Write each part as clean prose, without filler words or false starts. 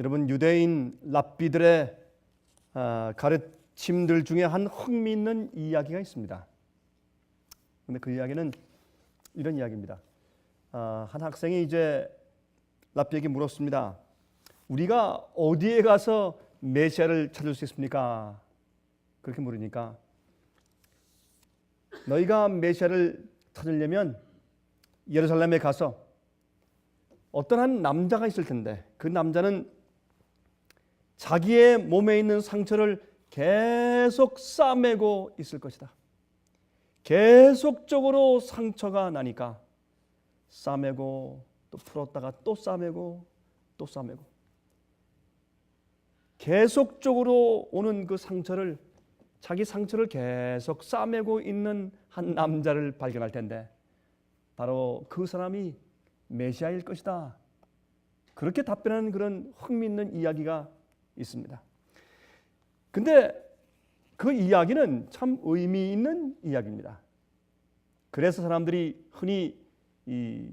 여러분, 유대인 랍비들의 가르침들 중에 한 흥미있는 이야기가 있습니다. 근데 그 이야기는 이런 이야기입니다. 한 학생이 이제 랍비에게 물었습니다. 우리가 어디에 가서 메시아를 찾을 수 있습니까? 그렇게 물으니까 너희가 메시아를 찾으려면 예루살렘에 가서 어떤 한 남자가 있을 텐데 그 남자는 자기의 몸에 있는 상처를 계속 싸매고 있을 것이다. 계속적으로 상처가 나니까 싸매고 또 풀었다가 또 싸매고 또 싸매고 계속적으로 오는 그 상처를 자기 상처를 계속 싸매고 있는 한 남자를 발견할 텐데 바로 그 사람이 메시아일 것이다. 그렇게 답변하는 그런 흥미있는 이야기가 있습니다. 근데 그 이야기는 참 의미 있는 이야기입니다. 그래서 사람들이 흔히 이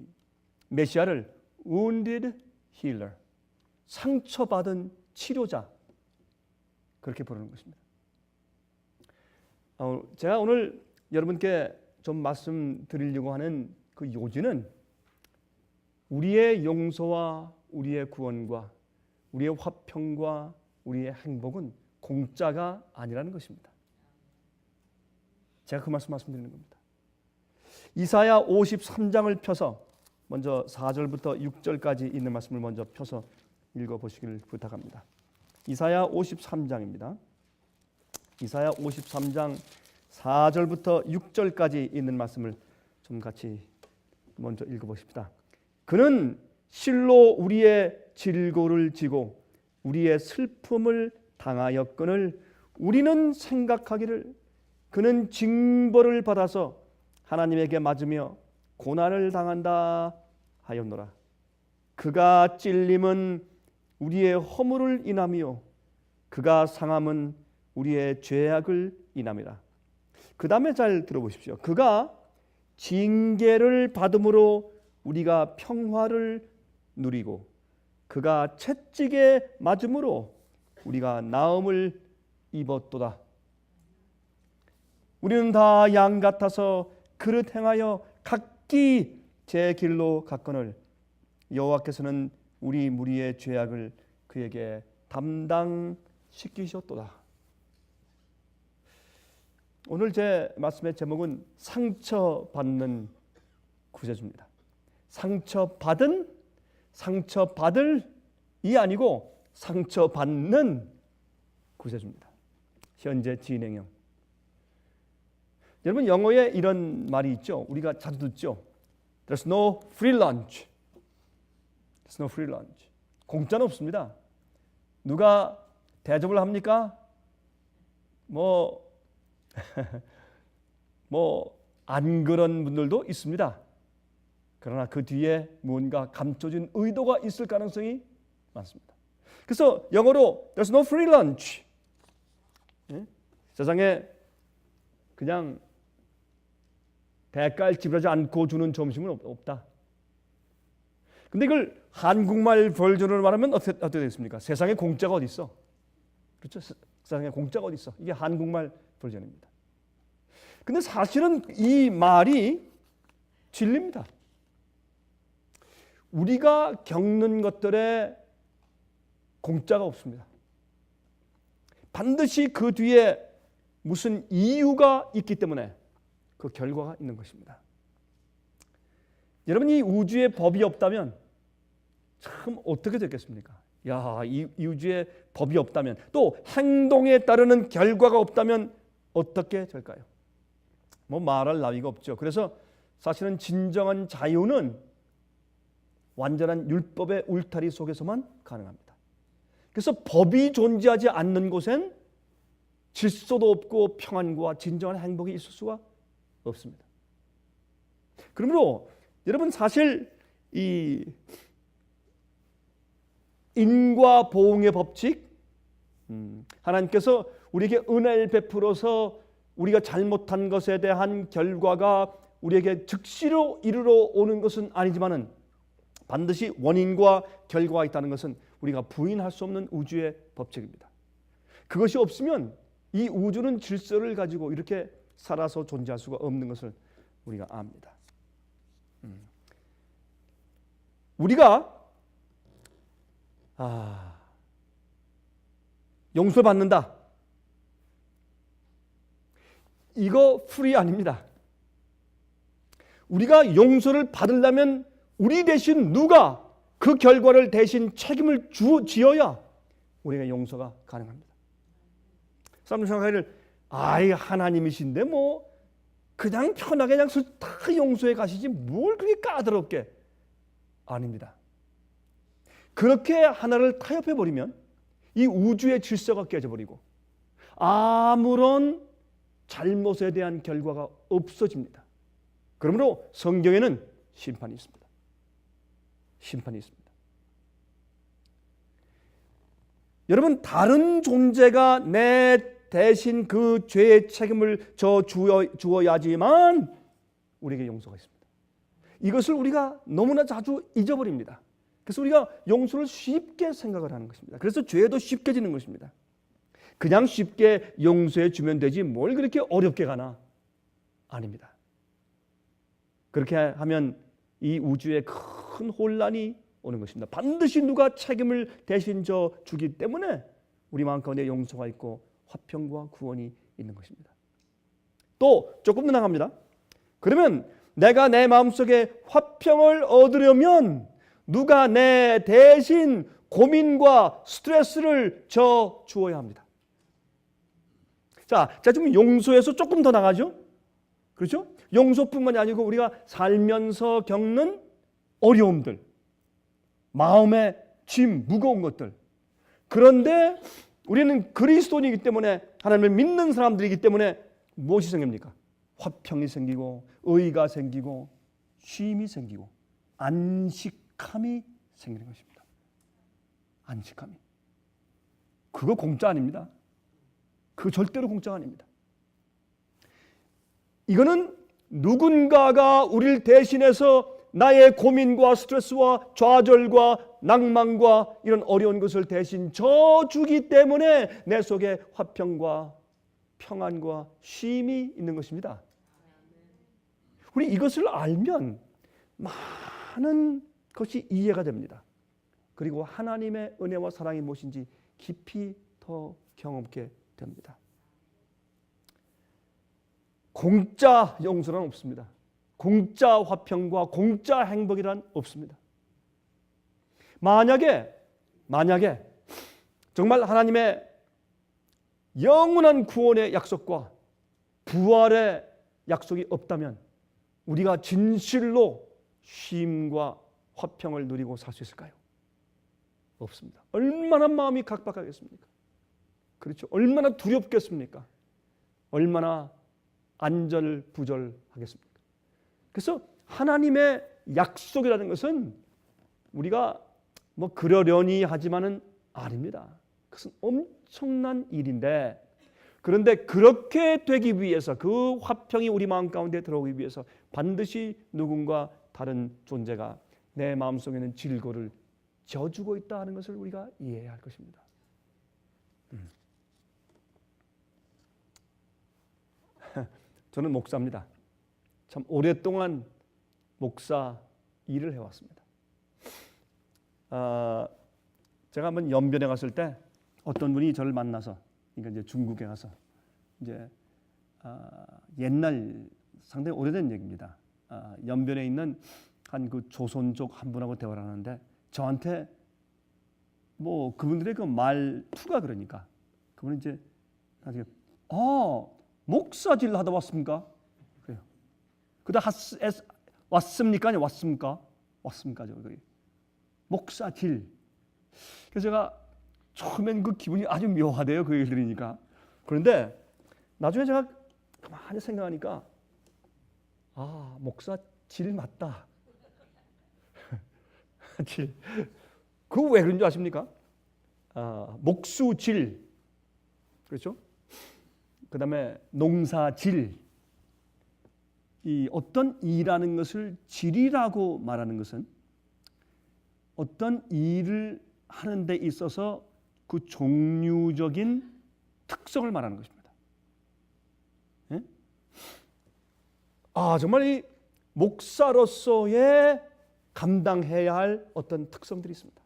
메시아를 wounded healer, 상처받은 치료자 그렇게 부르는 것입니다. 제가 오늘 여러분께 좀 말씀드리려고 하는 그 요지는 우리의 용서와 우리의 구원과 우리의 화평과 우리의 행복은 공짜가 아니라는 것입니다. 제가 그 말씀드리는 겁니다. 이사야 53장을 펴서 먼저 4절부터 6절까지 있는 말씀을 먼저 펴서 읽어보시기를 부탁합니다. 이사야 53장입니다. 이사야 53장 4절부터 6절까지 있는 말씀을 좀 같이 먼저 읽어보십시다. 그는 실로 우리의 질고를 지고 우리의 슬픔을 당하였거늘 우리는 생각하기를 그는 징벌을 받아서 하나님에게 맞으며 고난을 당한다 하였노라. 그가 찔림은 우리의 허물을 인함이요 그가 상함은 우리의 죄악을 인함이라. 그 다음에 잘 들어보십시오. 그가 징계를 받음으로 우리가 평화를 누리고 그가 채찍에 맞음으로 우리가 나음을 입었도다. 우리는 다 양 같아서 그릇 행하여 각기 제 길로 갔거늘 여호와께서는 우리 무리의 죄악을 그에게 담당시키셨도다. 오늘 제 말씀의 제목은 상처받는 구세주입니다. 상처받을이 아니고 상처받는 구세주입니다. 현재 진행형. 여러분, 영어에 이런 말이 있죠. 우리가 자주 듣죠. There's no free lunch. There's no free lunch. 공짜는 없습니다. 누가 대접을 합니까? 안 그런 분들도 있습니다. 그러나 그 뒤에 뭔가 감춰진 의도가 있을 가능성이 많습니다. 그래서 영어로 There's no free lunch. 세상에 그냥 대가를 지불하지 않고 주는 점심은 없다. 근데 이걸 한국말 버전으로 말하면 어떻게 되겠습니까? 세상에 공짜가 어디 있어? 그렇죠? 세상에 공짜가 어디 있어? 이게 한국말 버전입니다. 근데 사실은 이 말이 진리입니다. 우리가 겪는 것들에 공짜가 없습니다. 반드시 그 뒤에 무슨 이유가 있기 때문에 그 결과가 있는 것입니다. 여러분, 이 우주에 법이 없다면 참 어떻게 됐겠습니까? 이 우주에 법이 없다면 또 행동에 따르는 결과가 없다면 어떻게 될까요? 말할 나위가 없죠. 그래서 사실은 진정한 자유는 완전한 율법의 울타리 속에서만 가능합니다. 그래서 법이 존재하지 않는 곳엔 질서도 없고 평안과 진정한 행복이 있을 수가 없습니다. 그러므로 여러분, 사실 이 인과 보응의 법칙, 하나님께서 우리에게 은혜를 베풀어서 우리가 잘못한 것에 대한 결과가 우리에게 즉시로 이르러 오는 것은 아니지만은 반드시 원인과 결과가 있다는 것은 우리가 부인할 수 없는 우주의 법칙입니다. 그것이 없으면 이 우주는 질서를 가지고 이렇게 살아서 존재할 수가 없는 것을 우리가 압니다. 우리가 용서 받는다. 이거 프리 아닙니다. 우리가 용서를 받으려면 우리 대신 누가 그 결과를 대신 책임을 지어야 우리가 용서가 가능합니다. 사람들 생각하기를 하나님이신데 뭐 그냥 편하게 그냥 다 용서해 가시지 뭘 그렇게 까다롭게. 아닙니다. 그렇게 하나를 타협해 버리면 이 우주의 질서가 깨져버리고 아무런 잘못에 대한 결과가 없어집니다. 그러므로 성경에는 심판이 있습니다. 심판이 있습니다. 여러분, 다른 존재가 내 대신 그 죄의 책임을 주어야지만 우리에게 용서가 있습니다. 이것을 우리가 너무나 자주 잊어버립니다. 그래서 우리가 용서를 쉽게 생각을 하는 것입니다. 그래서 죄도 쉽게 지는 것입니다. 그냥 쉽게 용서해 주면 되지 뭘 그렇게 어렵게 가나? 아닙니다. 그렇게 하면 이 우주에 큰 혼란이 오는 것입니다. 반드시 누가 책임을 대신 주기 때문에 우리 마음 가운데 용서가 있고 화평과 구원이 있는 것입니다. 또 조금 더 나갑니다. 그러면 내가 내 마음속에 화평을 얻으려면 누가 내 대신 고민과 스트레스를 주어야 합니다. 자, 지금 용서에서 조금 더 나가죠. 그렇죠? 용서뿐만이 아니고 우리가 살면서 겪는 어려움들, 마음의 짐, 무거운 것들. 그런데 우리는 그리스도인이기 때문에, 하나님을 믿는 사람들이기 때문에 무엇이 생깁니까? 화평이 생기고 의가 생기고 쉼이 생기고 안식함이 생기는 것입니다. 안식함이. 그거 공짜 아닙니다. 그거 절대로 공짜가 아닙니다. 이거는 누군가가 우리를 대신해서 나의 고민과 스트레스와 좌절과 낭만과 이런 어려운 것을 대신 져주기 때문에 내 속에 화평과 평안과 쉼이 있는 것입니다. 우리 이것을 알면 많은 것이 이해가 됩니다. 그리고 하나님의 은혜와 사랑이 무엇인지 깊이 더 경험하게 됩니다. 공짜 용서는 없습니다. 공짜 화평과 공짜 행복이란 없습니다. 만약에 정말 하나님의 영원한 구원의 약속과 부활의 약속이 없다면 우리가 진실로 쉼과 화평을 누리고 살 수 있을까요? 없습니다. 얼마나 마음이 각박하겠습니까? 그렇죠. 얼마나 두렵겠습니까? 얼마나 안절부절하겠습니까? 그래서 하나님의 약속이라는 것은 우리가 뭐 그러려니 하지만은 아닙니다. 그것은 엄청난 일인데, 그런데 그렇게 되기 위해서, 그 화평이 우리 마음 가운데 들어오기 위해서 반드시 누군가 다른 존재가 내 마음속에는 질고를 져주고 있다 하는 것을 우리가 이해해야 할 것입니다. 저는 목사입니다. 참 오랫동안 목사 일을 해왔습니다. 제가 한번 연변에 갔을 때 어떤 분이 저를 만나서, 그러니까 이제 중국에 가서 이제 옛날 상당히 오래된 얘기입니다. 연변에 있는 한 그 조선족 한 분하고 대화를 하는데 저한테 뭐 그분들의 그 말투가 그러니까 그분은 이제 나중에 목사질 하다 왔습니까? 그래요. 그다음 왔습니까? 아니 왔습니까? 왔습니까? 저기 목사질. 그래서 제가 처음엔 그 기분이 아주 묘하대요. 그 얘기를 들으니까. 그런데 나중에 제가 가만히 생각하니까 목사질 맞다. 질. 그거 왜 그런 줄 아십니까? 목수질. 그렇죠? 그 다음에 농사질. 이 어떤 일하는 것을 질이라고 말하는 것은 어떤 일을 하는 데 있어서 그 종류적인 특성을 말하는 것입니다. 예? 정말 이 목사로서의 감당해야 할 어떤 특성들이 있습니다.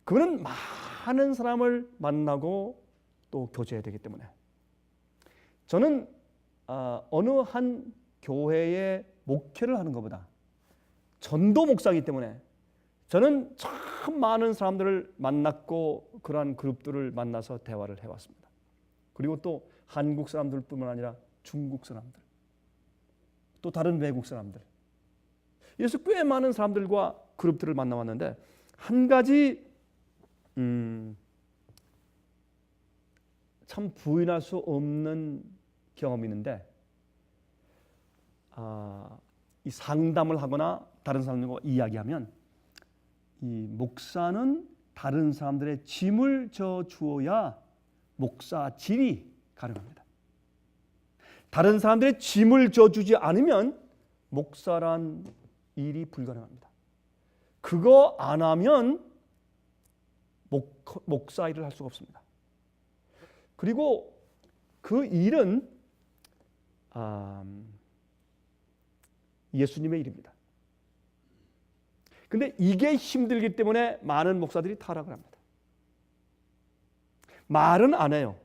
그거는 많은 사람을 만나고 또 교제해야 되기 때문에 저는 어느 한 교회에 목회를 하는 것보다 전도 목사이기 때문에 저는 참 많은 사람들을 만났고 그러한 그룹들을 만나서 대화를 해왔습니다. 그리고 또 한국 사람들뿐만 아니라 중국 사람들, 또 다른 외국 사람들, 이래서 꽤 많은 사람들과 그룹들을 만나왔는데 한 가지 참 부인할 수 없는 경험이 있는데 이 상담을 하거나 다른 사람들과 이야기하면 이 목사는 다른 사람들의 짐을 져 주어야 목사질이 가능합니다. 다른 사람들의 짐을 져 주지 않으면 목사란 일이 불가능합니다. 그거 안 하면 목사 일을 할 수가 없습니다. 그리고 그 일은 예수님의 일입니다. 근데 이게 힘들기 때문에 많은 목사들이 타락을 합니다. 말은 안 해요.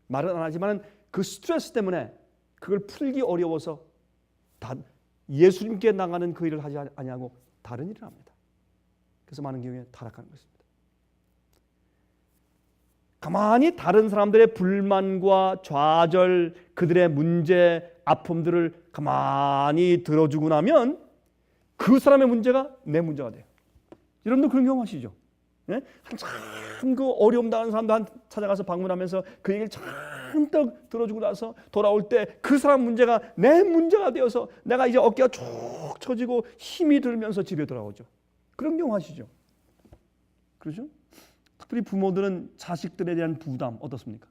말은 안 하지만 그 스트레스 때문에 그걸 풀기 어려워서 예수님께 나가는 그 일을 하지 아니하고 다른 일을 합니다. 그래서 많은 경우에 타락하는 것입니다. 가만히 다른 사람들의 불만과 좌절, 그들의 문제, 아픔들을 가만히 들어주고 나면 그 사람의 문제가 내 문제가 돼요. 여러분도 그런 경험 하시죠? 네? 한참 그 어려움 당하는 사람도 찾아가서 방문하면서 그 얘기를 잔뜩 들어주고 나서 돌아올 때 그 사람 문제가 내 문제가 되어서 내가 이제 어깨가 쭉 처지고 힘이 들면서 집에 돌아오죠. 그런 경험 하시죠? 그렇죠? 특별히 부모들은 자식들에 대한 부담 어떻습니까?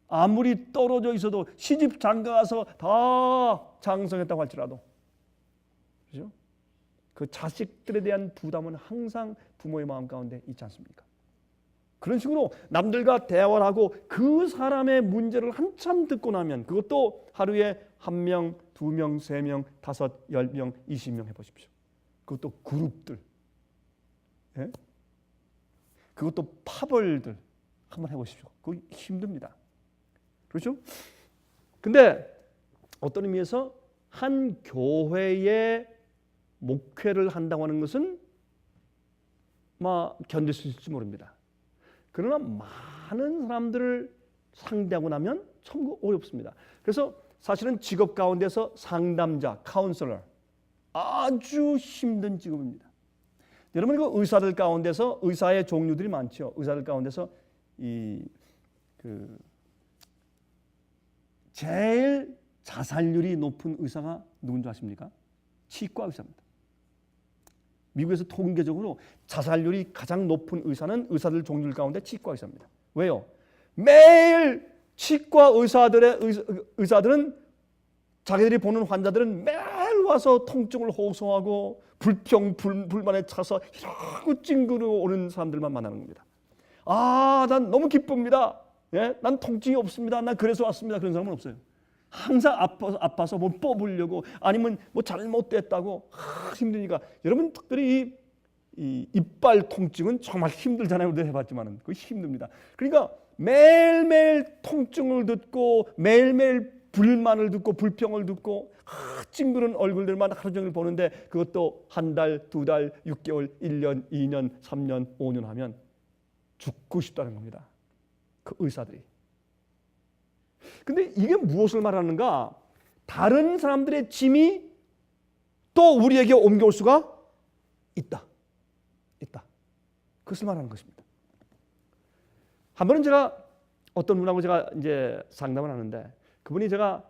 아무리 떨어져 있어도 시집 장가가서 다 장성했다고 할지라도 그렇죠? 그 자식들에 대한 부담은 항상 부모의 마음 가운데 있지 않습니까? 그런 식으로 남들과 대화를 하고 그 사람의 문제를 한참 듣고 나면 그것도 하루에 1명, 2명, 3명, 5, 10명, 20명 해보십시오. 그것도 그룹들, 예? 그것도 파벌들 한번 해보십시오. 그거 힘듭니다. 그렇죠? 근데 어떤 의미에서 한 교회에 목회를 한다고 하는 것은 견딜 수 있을지 모릅니다. 그러나 많은 사람들을 상대하고 나면 참 어렵습니다. 그래서 사실은 직업 가운데서 상담자, 카운슬러 아주 힘든 직업입니다. 여러분 그 의사들 가운데서 의사의 종류들이 많죠. 의사들 가운데서 제일 자살률이 높은 의사가 누군지 아십니까? 치과 의사입니다. 미국에서 통계적으로 자살률이 가장 높은 의사는 의사들 종류 가운데 치과 의사입니다. 왜요? 매일 치과 의사들은 자기들이 보는 환자들은 매일 와서 통증을 호소하고 불만에 차서 이러고 찡그리고 오는 사람들만 만나는 겁니다. 난 너무 기쁩니다. 예? 난 통증이 없습니다. 난 그래서 왔습니다. 그런 사람은 없어요. 항상 아파서 뭘 뽑으려고 아니면 뭐 잘못됐다고 힘드니까. 여러분 특별히 이 이빨 통증은 정말 힘들잖아요. 우리도 해봤지만은 그거 힘듭니다. 그러니까 매일매일 통증을 듣고 매일매일 불만을 듣고 불평을 듣고 찡그런 얼굴들만 하루 종일 보는데 그것도 한 달, 2달, 6개월, 1년, 2년, 3년, 5년 하면 죽고 싶다는 겁니다. 그 의사들이. 근데 이게 무엇을 말하는가? 다른 사람들의 짐이 또 우리에게 옮겨올 수가 있다. 그것을 말하는 것입니다. 한 번은 제가 어떤 분하고 제가 이제 상담을 하는데 그분이 제가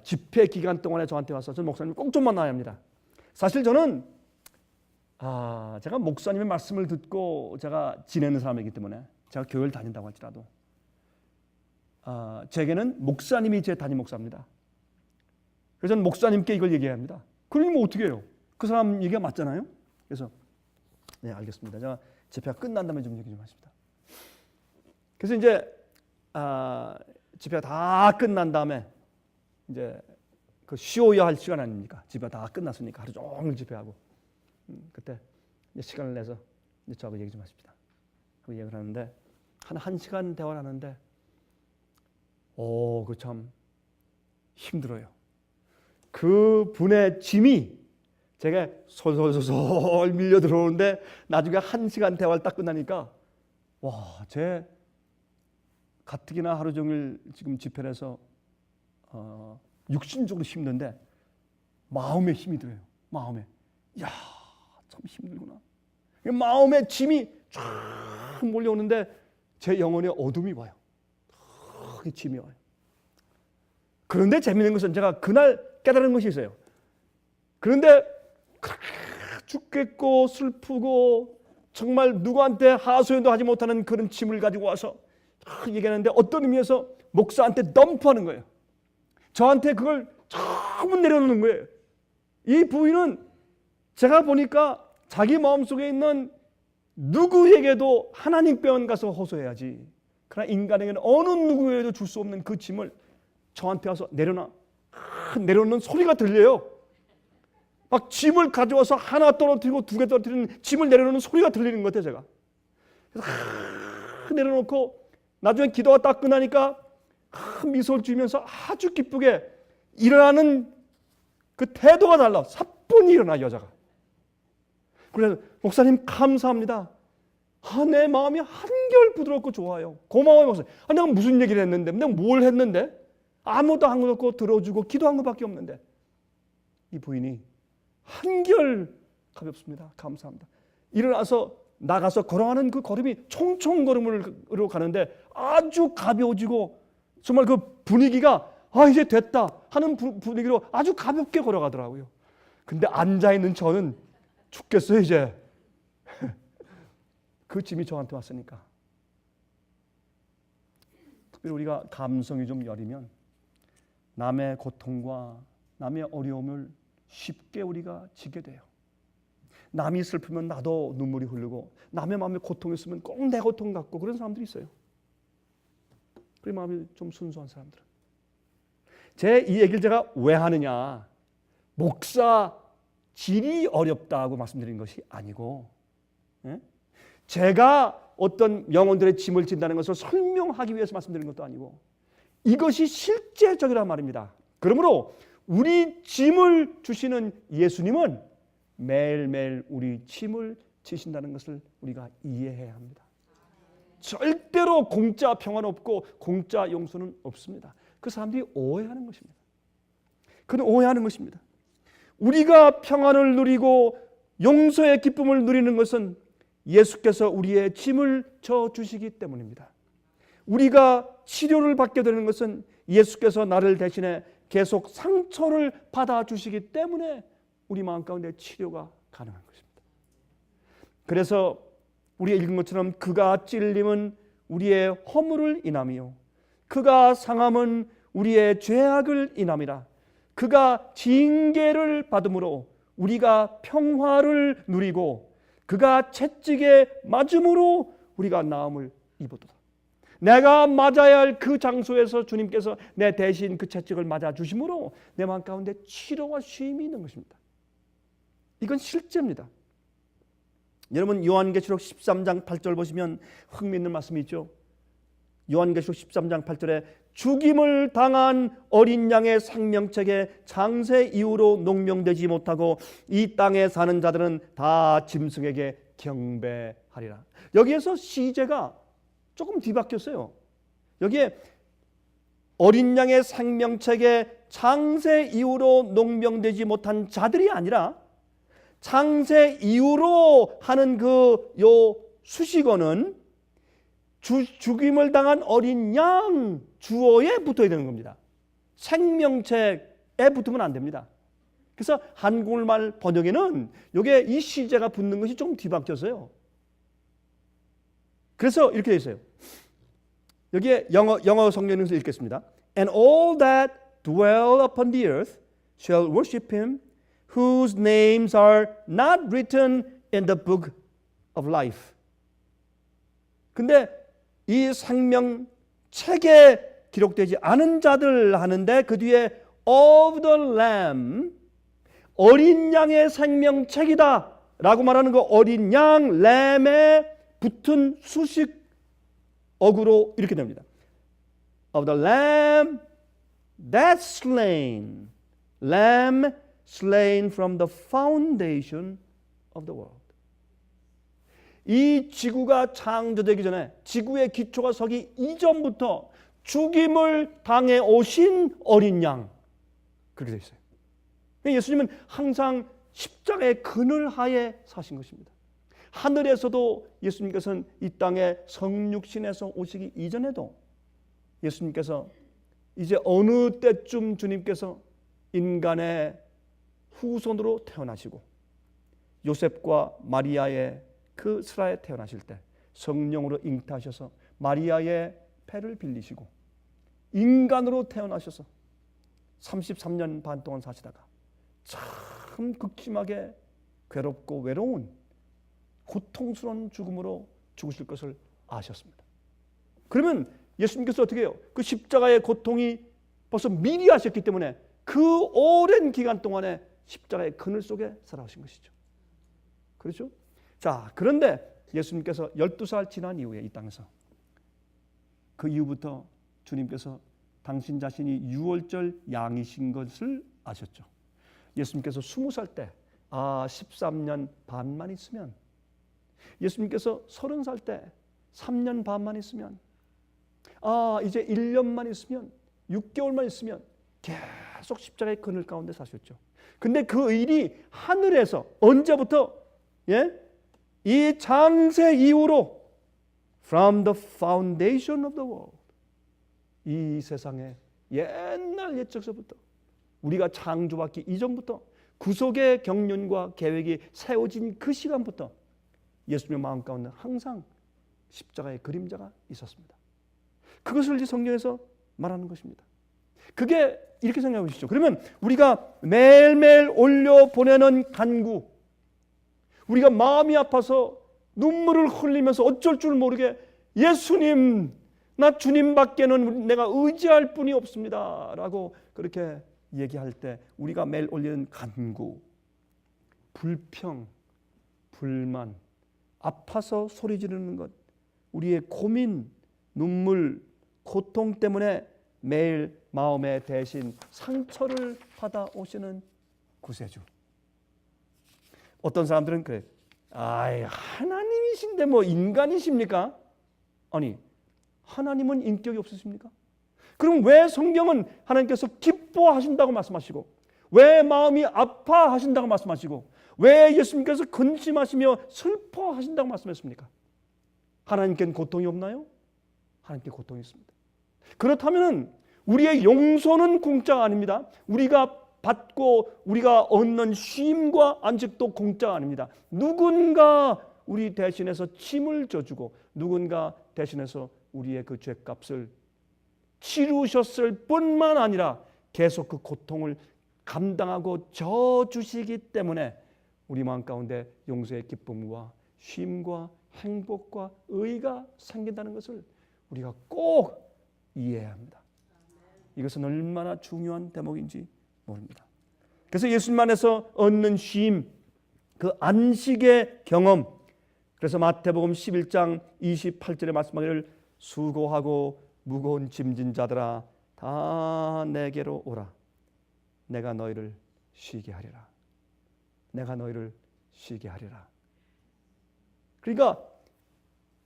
집회 기간 동안에 저한테 와서 저 목사님 꼭 좀 만나야 합니다. 사실 저는 제가 목사님의 말씀을 듣고 제가 지내는 사람이기 때문에 제가 교회를 다닌다고 할지라도 제게는 목사님이 제 담임 목사입니다. 그래서 저는 목사님께 이걸 얘기해야 합니다. 그러니 뭐 어떻게 해요? 그 사람 얘기가 맞잖아요. 그래서 네 알겠습니다. 제가 집회가 끝난 다음에 좀 얘기 좀 하십니다. 그래서 이제 집회가 다 끝난 다음에 이제 그 쉬어야 할 시간 아닙니까? 집회가 다 끝났으니까 하루 종일 집회하고 그때 이제 시간을 내서 이제 저하고 얘기 좀 하십니다. 하고 얘기를 하는데 한 시간 대화를 하는데 그 참 힘들어요. 그 분의 짐이 제가 솔솔솔솔 밀려 들어오는데 나중에 한 시간 대화를 딱 끝나니까 제 가뜩이나 하루 종일 지금 집회를 해서 육신적으로 힘든데 마음에 힘이 들어요. 마음에 참 힘들구나. 마음에 짐이 쫙 몰려오는데 제 영혼에 어둠이 와요. 크게 짐이 와요. 그런데 재미있는 것은 제가 그날 깨달은 것이 있어요. 그런데 죽겠고 슬프고 정말 누구한테 하소연도 하지 못하는 그런 짐을 가지고 와서 얘기하는데 어떤 의미에서 목사한테 덤프하는 거예요. 저한테 그걸 전부 내려놓는 거예요. 이 부인은 제가 보니까 자기 마음속에 있는 누구에게도 하나님 빼앗 가서 호소해야지. 그러나 인간에게는 어느 누구에게도 줄 수 없는 그 짐을 저한테 와서 내려놓는 소리가 들려요. 막 짐을 가져와서 하나 떨어뜨리고 두 개 떨어뜨리는 짐을 내려놓는 소리가 들리는 것 같아요. 제가 그래서 내려놓고 나중에 기도가 딱 끝나니까 미소를 지으면서 아주 기쁘게 일어나는 그 태도가 달라. 사뿐히 일어나 여자가. 그래서 목사님 감사합니다. 내 마음이 한결 부드럽고 좋아요. 고마워요 목사님. 내가 무슨 얘기를 했는데, 내가 뭘 했는데, 아무것도 한 것 없고 들어주고 기도한 것밖에 없는데 이 부인이 한결 가볍습니다. 감사합니다. 일어나서 나가서 걸어가는 그 걸음이 총총걸음으로 가는데 아주 가벼워지고 정말 그 분위기가 이제 됐다 하는 분위기로 아주 가볍게 걸어가더라고요. 근데 앉아있는 저는 죽겠어요 이제. 그 짐이 저한테 왔으니까. 특별히 우리가 감성이 좀 여리면 남의 고통과 남의 어려움을 쉽게 우리가 지게 돼요. 남이 슬프면 나도 눈물이 흐르고 남의 마음에 고통이 있으면 꼭 내 고통 같고 그런 사람들이 있어요. 그 마음이 좀 순수한 사람들은. 이 얘기를 제가 왜 하느냐. 목사 질이 어렵다고 말씀드린 것이 아니고 제가 어떤 영혼들의 짐을 진다는 것을 설명하기 위해서 말씀드린 것도 아니고 이것이 실제적이란 말입니다. 그러므로 우리 짐을 주시는 예수님은 매일매일 우리 짐을 지신다는 것을 우리가 이해해야 합니다. 절대로 공짜 평화는 없고 공짜 용서는 없습니다. 그 사람들이 오해하는 것입니다. 그는 오해하는 것입니다. 우리가 평안을 누리고 용서의 기쁨을 누리는 것은 예수께서 우리의 짐을 져주시기 때문입니다. 우리가 치료를 받게 되는 것은 예수께서 나를 대신해 계속 상처를 받아주시기 때문에 우리 마음 가운데 치료가 가능한 것입니다. 그래서 우리가 읽은 것처럼 그가 찔림은 우리의 허물을 인함이요 그가 상함은 우리의 죄악을 인함이라. 그가 징계를 받음으로 우리가 평화를 누리고 그가 채찍에 맞음으로 우리가 나음을 입었도다. 내가 맞아야 할 그 장소에서 주님께서 내 대신 그 채찍을 맞아 주심으로 내 마음 가운데 치료와 쉼이 있는 것입니다. 이건 실제입니다. 여러분 요한계시록 13장 8절 보시면 흥미있는 말씀이 있죠. 요한계시록 13장 8절에 죽임을 당한 어린 양의 생명책에 장세 이후로 농명되지 못하고 이 땅에 사는 자들은 다 짐승에게 경배하리라. 여기에서 시제가 조금 뒤바뀌었어요. 여기에 어린 양의 생명책에 장세 이후로 농명되지 못한 자들이 아니라 장세 이후로 하는 요 수식어는 죽임을 당한 어린 양 주어에 붙어야 되는 겁니다. 생명책에 붙으면 안 됩니다. 그래서 한국말 번역에는 이게 이 시제가 붙는 것이 좀 뒤바뀌었어요. 그래서 이렇게 되어 있어요. 여기에 영어 성경에서 읽겠습니다. And all that dwell upon the earth shall worship him whose names are not written in the book of life 근데 이 생명책에 기록되지 않은 자들 하는데 그 뒤에 of the lamb, 어린 양의 생명책이다 라고 말하는 그 어린 양 램에 붙은 수식 어구로 이렇게 됩니다. Of the lamb that's slain, lamb slain from the foundation of the world. 이 지구가 창조되기 전에, 지구의 기초가 서기 이전부터 죽임을 당해 오신 어린 양, 그렇게 되어 있어요. 예수님은 항상 십자가의 그늘 하에 사신 것입니다. 하늘에서도 예수님께서는 이 땅에 성육신에서 오시기 이전에도 예수님께서 이제 어느 때쯤 주님께서 인간의 후손으로 태어나시고 요셉과 마리아의 그 슬하에 태어나실 때 성령으로 잉태하셔서 마리아의 폐를 빌리시고 인간으로 태어나셔서 33년 반 동안 사시다가 참 극심하게 괴롭고 외로운 고통스러운 죽음으로 죽으실 것을 아셨습니다. 그러면 예수님께서 어떻게 해요? 그 십자가의 고통이 벌써 미리 하셨기 때문에 그 오랜 기간 동안에 십자가의 그늘 속에 살아오신 것이죠. 그렇죠? 자, 그런데 예수님께서 12살 지난 이후에 이 땅에서 그 이후부터 주님께서 당신 자신이 유월절 양이신 것을 아셨죠. 예수님께서 20살 때 13년 반만 있으면, 예수님께서 30살 때 3년 반만 있으면, 이제 1년만 있으면, 6개월만 있으면 계속 십자가의 그늘 가운데 사셨죠. 근데 그 일이 하늘에서 언제부터? 이 창세 이후로 from the foundation of the world, 이 세상의 옛날 옛적서부터, 우리가 창조받기 이전부터 구속의 경륜과 계획이 세워진 그 시간부터 예수님의 마음 가운데 항상 십자가의 그림자가 있었습니다. 그것을 이제 성경에서 말하는 것입니다. 그게 이렇게 생각해 보시죠. 그러면 우리가 매일매일 올려보내는 간구, 우리가 마음이 아파서 눈물을 흘리면서 어쩔 줄 모르게 예수님, 나 주님밖에는 내가 의지할 분이 없습니다 라고 그렇게 얘기할 때 우리가 매일 올리는 간구, 불평, 불만, 아파서 소리 지르는 것, 우리의 고민, 눈물, 고통 때문에 매일 마음에 대신 상처를 받아오시는 구세주. 어떤 사람들은 그래, 하나님이신데 뭐 인간이십니까? 아니, 하나님은 인격이 없으십니까? 그럼 왜 성경은 하나님께서 기뻐하신다고 말씀하시고, 왜 마음이 아파하신다고 말씀하시고, 왜 예수님께서 근심하시며 슬퍼하신다고 말씀했습니까? 하나님께는 고통이 없나요? 하나님께 고통이 있습니다. 그렇다면 우리의 용서는 공짜가 아닙니다. 우리가 받고 우리가 얻는 쉼과 안식도 공짜가 아닙니다. 누군가 우리 대신해서 짐을 져주고 누군가 대신해서 우리의 그 죄값을 치르셨을 뿐만 아니라 계속 그 고통을 감당하고 져주시기 때문에 우리 마음 가운데 용서의 기쁨과 쉼과 행복과 의가 생긴다는 것을 우리가 꼭 이해해야 합니다. 이것은 얼마나 중요한 대목인지 모릅니다. 그래서 예수님 안에서 얻는 쉼, 그 안식의 경험, 그래서 마태복음 11장 28절에 말씀하기를 수고하고 무거운 짐진 자들아 다 내게로 오라. 내가 너희를 쉬게 하리라. 내가 너희를 쉬게 하리라. 그러니까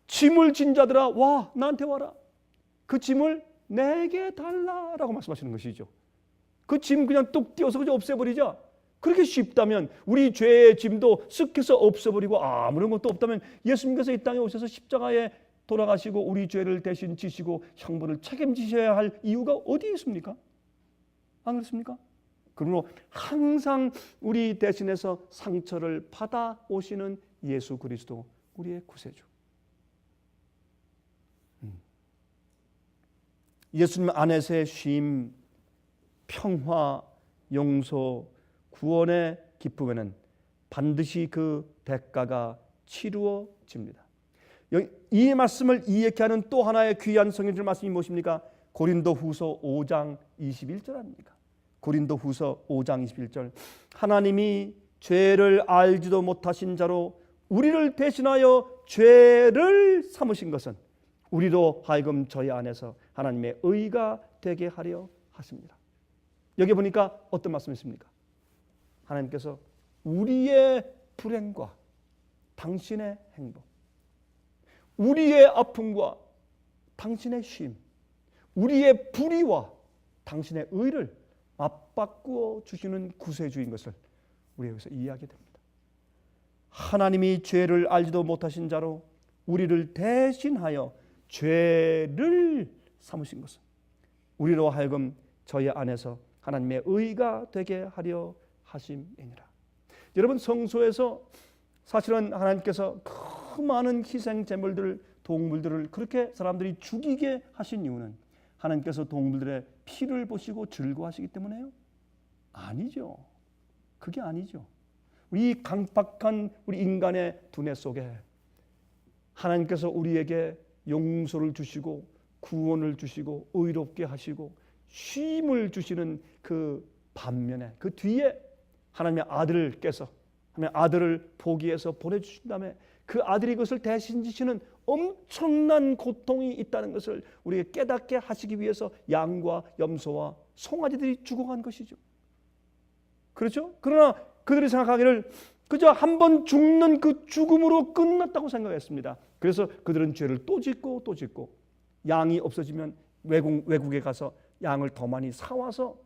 짐을 진 자들아 와, 나한테 와라. 그 짐을 내게 달라라고 말씀하시는 것이죠. 그 짐 그냥 뚝 띄워서 그냥 없애버리자. 그렇게 쉽다면 우리 죄의 짐도 쓱 해서 없애버리고 아무런 것도 없다면 예수님께서 이 땅에 오셔서 십자가에 돌아가시고 우리 죄를 대신 지시고 형벌을 책임지셔야 할 이유가 어디 있습니까? 안 그렇습니까? 그러므로 항상 우리 대신해서 상처를 받아 오시는 예수 그리스도, 우리의 구세주. 예수님 안에서의 쉼, 평화, 용서, 구원의 기쁨에는 반드시 그 대가가 치루어집니다. 이 말씀을 이해케 하는 또 하나의 귀한 성경적 말씀이 무엇입니까? 고린도후서 5장 21절 아닙니까? 고린도후서 5장 21절. 하나님이 죄를 알지도 못하신 자로 우리를 대신하여 죄를 삼으신 것은 우리로 하여금 저희 안에서 하나님의 의가 되게 하려 하십니다. 여기 보니까 어떤 말씀이 있습니까? 하나님께서 우리의 불행과 당신의 행복, 우리의 아픔과 당신의 쉼, 우리의 불의와 당신의 의를 맞바꾸어 주시는 구세주인 것을 우리 여기서 이해하게 됩니다. 하나님이 죄를 알지도 못하신 자로 우리를 대신하여 죄를 삼으신 것은 우리로 하여금 저희 안에서 하나님의 의가 되게 하려 하심이니라. 여러분, 성소에서 사실은 하나님께서 그 많은 희생 제물들, 동물들을 그렇게 사람들이 죽이게 하신 이유는 하나님께서 동물들의 피를 보시고 즐거워하시기 때문에요? 아니죠. 그게 아니죠. 이 강팍한 우리 인간의 두뇌 속에 하나님께서 우리에게 용서를 주시고 구원을 주시고 의롭게 하시고 쉼을 주시는 그 반면에 그 뒤에 하나님의 아들께서 하나님의 아들을 포기해서 보내주신 다음에 그 아들이 그것을 대신 지시는 엄청난 고통이 있다는 것을 우리에게 깨닫게 하시기 위해서 양과 염소와 송아지들이 죽어간 것이죠. 그렇죠? 그러나 그들이 생각하기를 그저 한 번 죽는 그 죽음으로 끝났다고 생각했습니다. 그래서 그들은 죄를 또 짓고 또 짓고 양이 없어지면 외국에 가서 양을 더 많이 사와서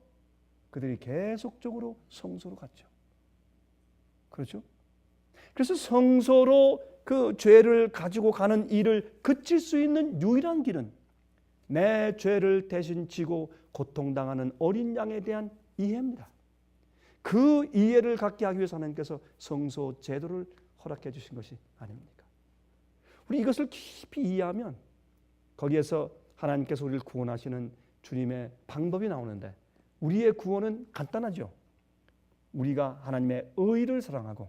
그들이 계속적으로 성소로 갔죠. 그렇죠? 그래서 성소로 그 죄를 가지고 가는 일을 그칠 수 있는 유일한 길은 내 죄를 대신 지고 고통당하는 어린 양에 대한 이해입니다. 그 이해를 갖게 하기 위해서 하나님께서 성소 제도를 허락해 주신 것이 아닙니까? 우리 이것을 깊이 이해하면 거기에서 하나님께서 우리를 구원하시는 주님의 방법이 나오는데 우리의 구원은 간단하죠. 우리가 하나님의 의를 사랑하고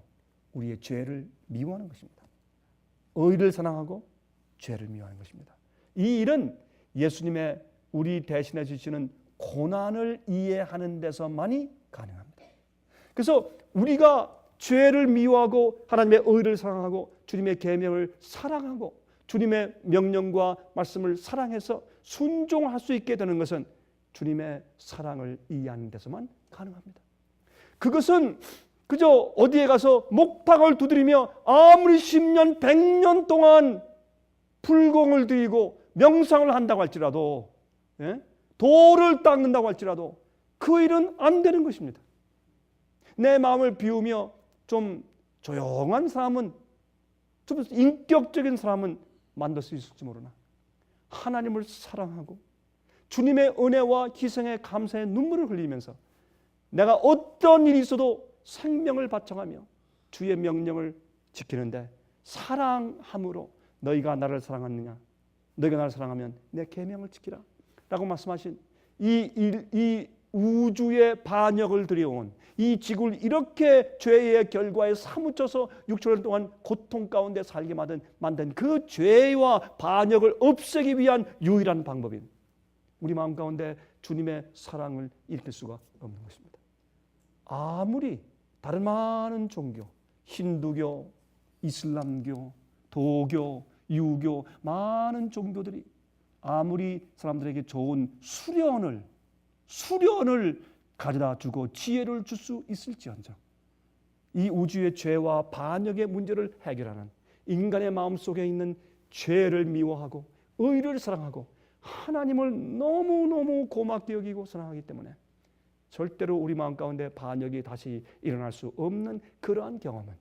우리의 죄를 미워하는 것입니다. 의를 사랑하고 죄를 미워하는 것입니다. 이 일은 예수님의 우리 대신해 주시는 고난을 이해하는 데서만이 가능합니다. 그래서 우리가 죄를 미워하고 하나님의 의를 사랑하고 주님의 계명을 사랑하고 주님의 명령과 말씀을 사랑해서 순종할 수 있게 되는 것은 주님의 사랑을 이해하는 데서만 가능합니다. 그것은 그저 어디에 가서 목탁을 두드리며 아무리 10년, 100년 동안 불공을 드리고 명상을 한다고 할지라도 돌을 닦는다고 할지라도 그 일은 안 되는 것입니다. 내 마음을 비우며 좀 조용한 사람은, 좀 인격적인 사람은 만들 수 있을지 모르나 하나님을 사랑하고 주님의 은혜와 희생에 감사의 눈물을 흘리면서 내가 어떤 일이 있어도 생명을 바쳐가며 주의 명령을 지키는데 사랑함으로 너희가 나를 사랑하느냐, 너희가 나를 사랑하면 내 계명을 지키라 라고 말씀하신 이 우주의 반역을 들여온 이 지구를 이렇게 죄의 결과에 사무쳐서 6천년 동안 고통 가운데 살게 만든 그 죄와 반역을 없애기 위한 유일한 방법인 우리 마음 가운데 주님의 사랑을 일으킬 수가 없는 것입니다. 아무리 다른 많은 종교, 힌두교, 이슬람교, 도교, 유교 많은 종교들이 아무리 사람들에게 좋은 수련을 가져다 주고 지혜를 줄 수 있을지언정 이 우주의 죄와 반역의 문제를 해결하는 인간의 마음속에 있는 죄를 미워하고 의를 사랑하고 하나님을 너무너무 고맙게 여기고 사랑하기 때문에 절대로 우리 마음 가운데 반역이 다시 일어날 수 없는 그러한 경험은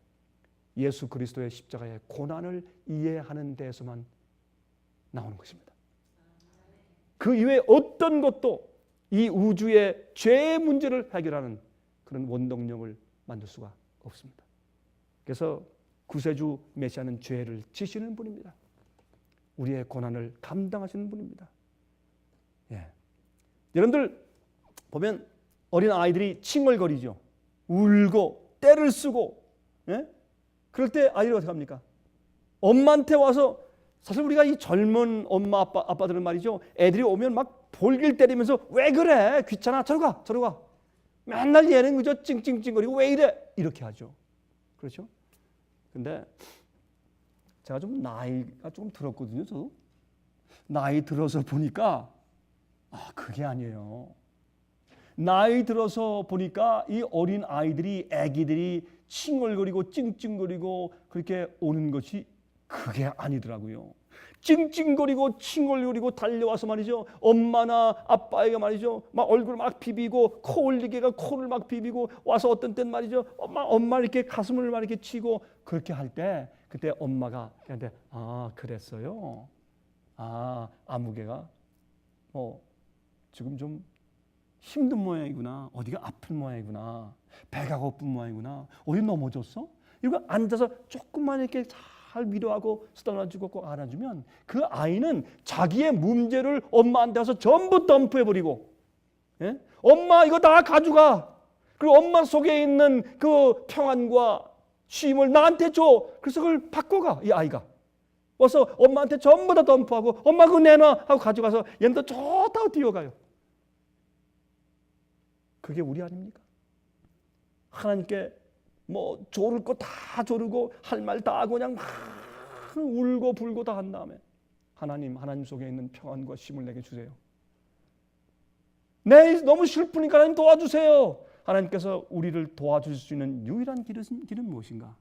예수 그리스도의 십자가의 고난을 이해하는 데에서만 나오는 것입니다. 그 이외에 어떤 것도 이 우주의 죄의 문제를 해결하는 그런 원동력을 만들 수가 없습니다. 그래서 구세주 메시아는 죄를 지시는 분입니다. 우리의 고난을 감당하시는 분입니다. 여러분들 보면 어린 아이들이 칭얼거리죠. 울고 떼를 쓰고 그럴 때 아이들이 어떻게 합니까? 엄마한테 와서 사실 우리가 이 젊은 엄마 아빠들은 말이죠, 애들이 오면 막 볼길 때리면서 왜 그래, 귀찮아, 저리 가, 저리 가, 맨날 얘는 그저 찡찡찡거리고 왜 이래, 이렇게 하죠. 그렇죠? 근데 제가 좀 나이가 좀 들었거든요. 저도 나이 들어서 보니까 그게 아니에요. 나이 들어서 보니까 이 어린 아이들이, 아기들이 칭얼거리고 찡찡거리고 그렇게 오는 것이 그게 아니더라고요. 찡찡거리고 칭얼거리고 달려와서 말이죠, 엄마나 아빠에게 말이죠, 막 얼굴 막 비비고 코 올리게가 코를 막 비비고 와서 어떤 땐 말이죠, 엄마 이렇게 가슴을 막 이렇게 치고 그렇게 할 때, 그때 엄마가 걔한테 그랬어요. 아무개가 지금 좀 힘든 모양이구나, 어디가 아픈 모양이구나, 배가 고픈 모양이구나, 어디 넘어졌어? 이거 앉아서 조금만 이렇게 잘 위로하고 쓰다놔주고 꼭 안아주면 그 아이는 자기의 문제를 엄마한테 와서 전부 덤프해버리고, 예? 엄마 이거 다 가져가, 그리고 엄마 속에 있는 그 평안과 쉼을 나한테 줘. 그래서 그걸 바꿔가. 이 아이가 와서 엄마한테 전부 다 덤프하고 엄마 그거 내놔 하고 가져가서 얘는 또 좋다고 뛰어가요. 그게 우리 아닙니까? 하나님께 뭐 조를 거 다 조르고 할 말 다 하고 그냥 막 울고 불고 다 한 다음에 하나님 속에 있는 평안과 쉼을 내게 주세요. 내 너무 슬프니까 하나님 도와주세요. 하나님께서 우리를 도와줄 수 있는 유일한 길은 무엇인가?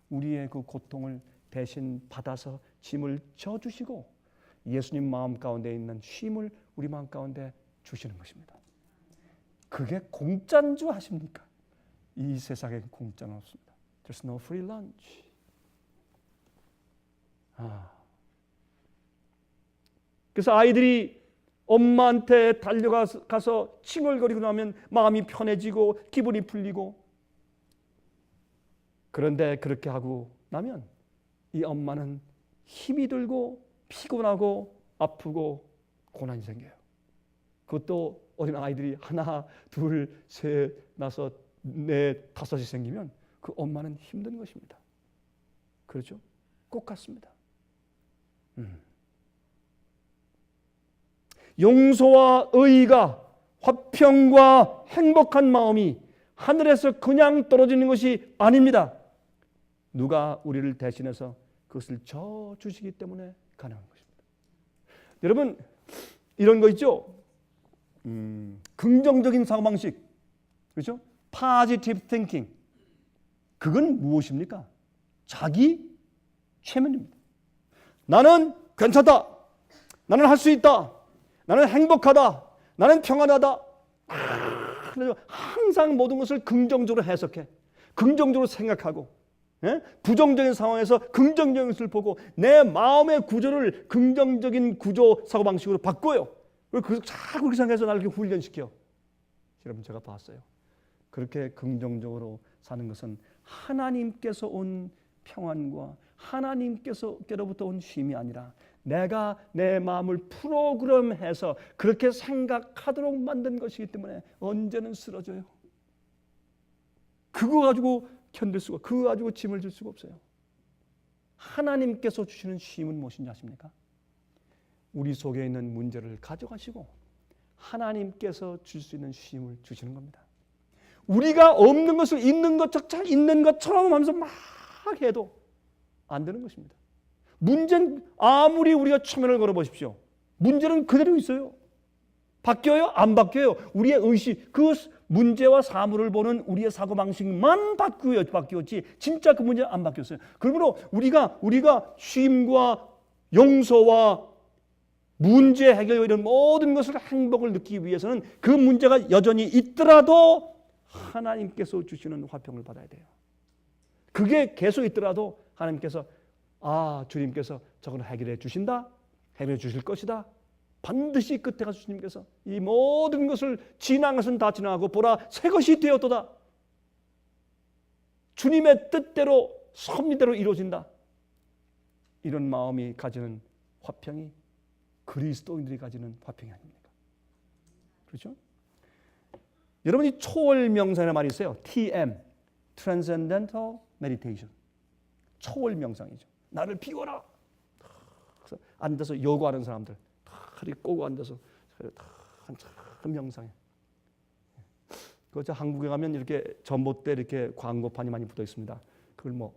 우리의 그 고통을 대신 받아서 짐을 져주시고 예수님 마음 가운데 있는 쉼을 우리 마음 가운데 주시는 것입니다. 그게 공짜인 줄 아십니까? 이 세상에 공짜는 없습니다. There's no free lunch. 그래서 아이들이 엄마한테 달려가서 칭얼거리고 나면 마음이 편해지고 기분이 풀리고, 그런데 그렇게 하고 나면 이 엄마는 힘이 들고 피곤하고 아프고 고난이 생겨요. 그것도 어린 아이들이 하나, 둘, 셋, 다섯, 넷, 다섯이 생기면 그 엄마는 힘든 것입니다. 그렇죠? 꼭 같습니다. 용서와 의가, 화평과 행복한 마음이 하늘에서 그냥 떨어지는 것이 아닙니다. 누가 우리를 대신해서 그것을 져 주시기 때문에 가능한 것입니다. 여러분, 이런 거 있죠? 긍정적인 사고방식, 그렇죠? Positive thinking. 그건 무엇입니까? 자기 최면입니다. 나는 괜찮다. 나는 할 수 있다. 나는 행복하다. 나는 평안하다. 항상 모든 것을 긍정적으로 해석해. 긍정적으로 생각하고, 부정적인 상황에서 긍정적인 것을 보고 내 마음의 구조를 긍정적인 구조 사고방식으로 바꿔요. 그래서 자꾸 그렇게 생각해서 나를 이렇게 훈련시켜. 여러분, 제가 봤어요. 그렇게 긍정적으로 사는 것은 하나님께서 온 평안과 하나님께로부터 온 쉼이 아니라 내가 내 마음을 프로그램해서 그렇게 생각하도록 만든 것이기 때문에 언제는 쓰러져요. 그거 가지고 견딜 수가, 그거 가지고 짐을 질 수가 없어요. 하나님께서 주시는 쉼은 무엇인지 아십니까? 우리 속에 있는 문제를 가져가시고 하나님께서 줄 수 있는 쉼을 주시는 겁니다. 우리가 없는 것을 있는 것처럼 하면서 막 해도 안 되는 것입니다. 문제는 아무리 우리가 최면을 걸어보십시오. 문제는 그대로 있어요. 바뀌어요? 안 바뀌어요. 우리의 의식, 그 문제와 사물을 보는 우리의 사고방식만 바뀌었지 진짜 그 문제는 안 바뀌었어요. 그러므로 우리가 쉼과 용서와 문제 해결 이런 모든 것을 행복을 느끼기 위해서는 그 문제가 여전히 있더라도 하나님께서 주시는 화평을 받아야 돼요. 그게 계속 있더라도 하나님께서 주님께서 저걸 해결해 주신다. 해결해 주실 것이다. 반드시 끝에 가서 주님께서 이 모든 것을 지난 것은 다 지나가고 보라 새 것이 되었도다. 주님의 뜻대로 섭리대로 이루어진다. 이런 마음이 가지는 화평이 그리스도인들이 가지는 화평이 아닙니까? 그렇죠? 여러분이 초월 명상이라는 말이 있어요. TM, Transcendental Meditation. 초월 명상이죠. 나를 비워라. 앉아서 요구하는 사람들 다리 꼬고 앉아서 한참 명상해. 그저 한국에 가면 이렇게 전봇대 이렇게 광고판이 많이 붙어 있습니다. 그걸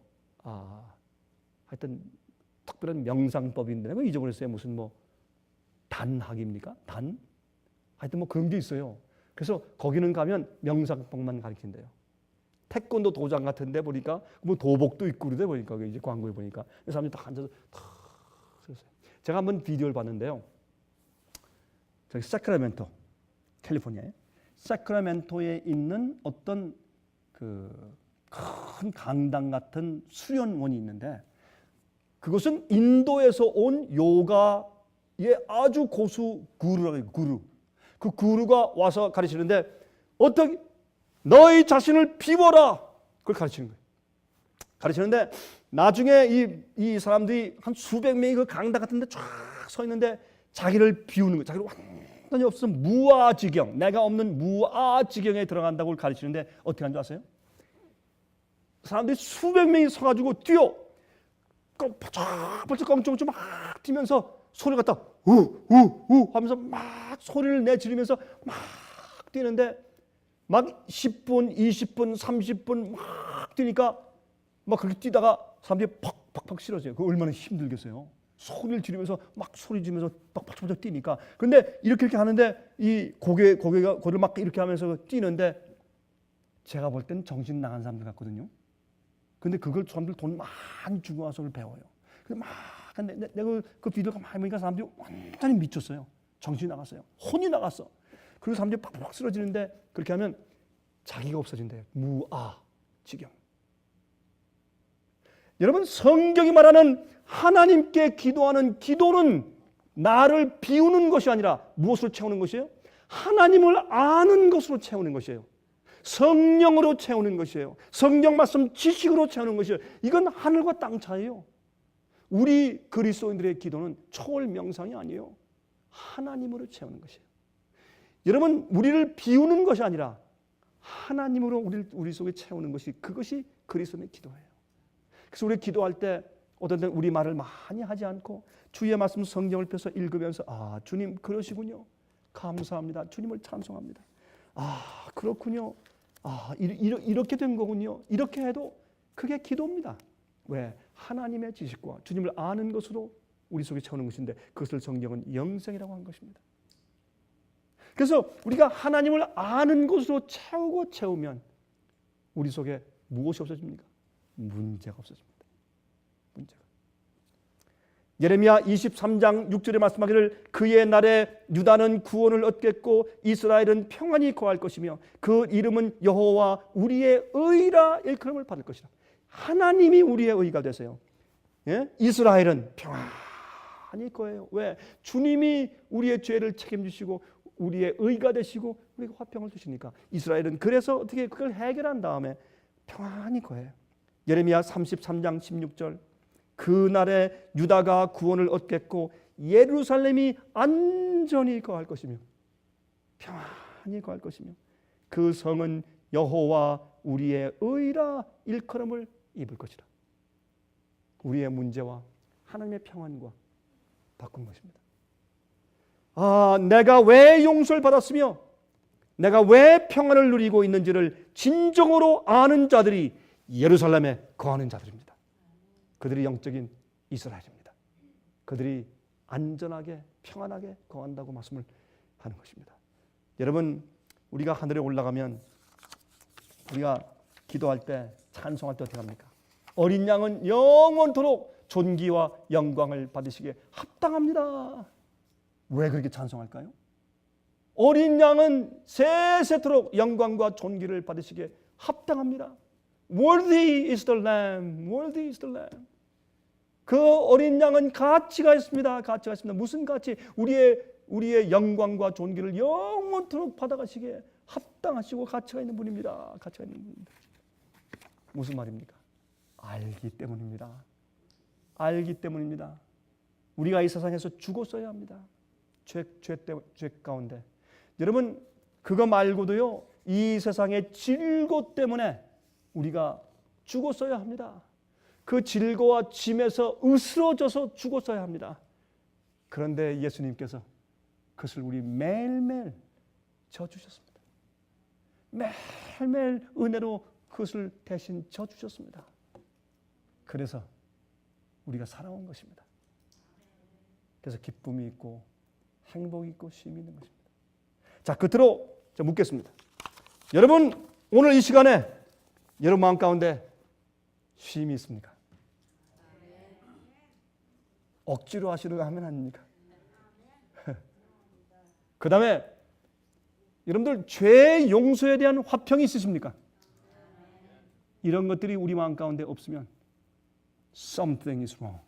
하여튼 특별한 명상법인데 뭐 잊어버렸어요. 무슨 뭐 단학입니까? 하여튼 뭐 그런 게 있어요. 그래서 거기는 가면 명상법만 가르친대요. 태권도 도장 같은데 보니까 뭐 도복도 있고 그러대 보니까 이제 광고에 보니까 사람들이 다 앉아서 그랬어요. 제가 한번 비디오를 봤는데요. 저기 사크라멘토, 캘리포니아에 사크라멘토에 있는 어떤 그 큰 강당 같은 수련원이 있는데 그것은 인도에서 온 요가의 아주 고수 구루라고 해요. 구루. 그 구루가 와서 가르치는데 어떻게 너희 자신을 비워라. 그걸 가르치는 거예요. 가르치는데 나중에 이 사람들이 한 수백 명이 그 강당 같은 데 쫙 서 있는데 자기를 비우는 거예요. 자기를 완전히 없으면 무아지경, 내가 없는 무아지경에 들어간다고 가르치는데 어떻게 하는 줄 아세요? 사람들이 수백 명이 서가지고 뛰어 벌쩍벌쩍 껑충충 막 뛰면서 소리가 딱 우우우 하면서 막 소리를 내지르면서 막 뛰는데 막 10분, 20분, 30분 막 뛰니까 막 그렇게 뛰다가 사람들이 팍팍팍 쓰러져요. 그거 얼마나 힘들겠어요. 소리를 지르면서 막 소리 지르면서 팍팍팍 뛰니까. 근데 이렇게 하는데 이 고개가 고를 막 이렇게 하면서 뛰는데 제가 볼 땐 정신 나간 사람들 같거든요. 근데 그걸 사람들 돈 많이 주고 와서 배워요. 근데 내가 그 비디오가 많이 보니까 사람들이 완전히 미쳤어요. 정신이 나갔어요. 혼이 나갔어. 그리고 사람들이 팍팍 쓰러지는데 그렇게 하면 자기가 없어진대요. 무아지경. 여러분 성경이 말하는 하나님께 기도하는 기도는 나를 비우는 것이 아니라 무엇으로 채우는 것이에요? 하나님을 아는 것으로 채우는 것이에요. 성령으로 채우는 것이에요. 성경 말씀 지식으로 채우는 것이에요. 이건 하늘과 땅 차이예요. 우리 그리스도인들의 기도는 초월 명상이 아니에요. 하나님으로 채우는 것이에요. 여러분 우리를 비우는 것이 아니라 하나님으로 우리 속에 채우는 것이 그것이 그리스도인의 기도예요. 그래서 우리 기도할 때 어떤 때 우리 말을 많이 하지 않고 주의 말씀 성경을 펴서 읽으면서 주님 그러시군요. 감사합니다. 주님을 찬송합니다. 그렇군요. 이렇게 된 거군요. 이렇게 해도 그게 기도입니다. 왜? 하나님의 지식과 주님을 아는 것으로 우리 속에 채우는 것인데 그것을 성경은 영생이라고 한 것입니다. 그래서 우리가 하나님을 아는 것으로 채우면 우리 속에 무엇이 없어집니까? 문제가 없어집니다. 문제가. 예레미야 23장 6절에 말씀하기를 그의 날에 유다는 구원을 얻겠고 이스라엘은 평안히 거할 것이며 그 이름은 여호와 우리의 의라 일컬음을 받을 것이라. 하나님이 우리의 의가 되세요. 이스라엘은 평안히 거해요. 왜? 주님이 우리의 죄를 책임지시고 우리의 의가 되시고 우리에게 화평을 주시니까 이스라엘은 그래서 어떻게 그걸 해결한 다음에 평안히 거해요. 예레미야 33장 16절 그날에 유다가 구원을 얻겠고 예루살렘이 안전히 거할 것이며 평안히 거할 것이며 그 성은 여호와 우리의 의라 일컬음을 입을 것이라. 우리의 문제와 하나님의 평안과 바꾼 것입니다. 내가 왜 용서를 받았으며 내가 왜 평안을 누리고 있는지를 진정으로 아는 자들이 예루살렘에 거하는 자들입니다. 그들이 영적인 이스라엘입니다. 그들이 안전하게 평안하게 거한다고 말씀을 하는 것입니다. 여러분 우리가 하늘에 올라가면 우리가 기도할 때 찬송할 때 어떻게 합니까? 어린 양은 영원토록 존귀와 영광을 받으시기에 합당합니다. 왜 그렇게 찬송할까요? 어린 양은 세세토록 영광과 존귀를 받으시기에 합당합니다. Worthy is the Lamb. Worthy is the Lamb. 그 어린 양은 가치가 있습니다. 가치가 있습니다. 무슨 가치? 우리의 영광과 존귀를 영원토록 받아가시기에 합당하시고 가치가 있는 분입니다. 가치가 있는 분입니다. 무슨 말입니까? 알기 때문입니다. 알기 때문입니다. 우리가 이 세상에서 죽었어야 합니다. 죄 가운데. 여러분 그거 말고도요. 이 세상의 질고 때문에 우리가 죽었어야 합니다. 그 질고와 짐에서 으스러져서 죽었어야 합니다. 그런데 예수님께서 그것을 우리 매일매일 져주셨습니다. 매일매일 은혜로 그것을 대신 져주셨습니다. 그래서 우리가 살아온 것입니다. 그래서 기쁨이 있고 행복이 있고 쉼이 있는 것입니다. 자, 끝으로 저 묻겠습니다. 여러분, 오늘 이 시간에 여러분 마음 가운데 쉼이 있습니까? 억지로 하시려고 하면 아닙니까? 그 다음에 여러분들 죄 용서에 대한 화평이 있으십니까? 이런 것들이 우리 마음 가운데 없으면 something is wrong.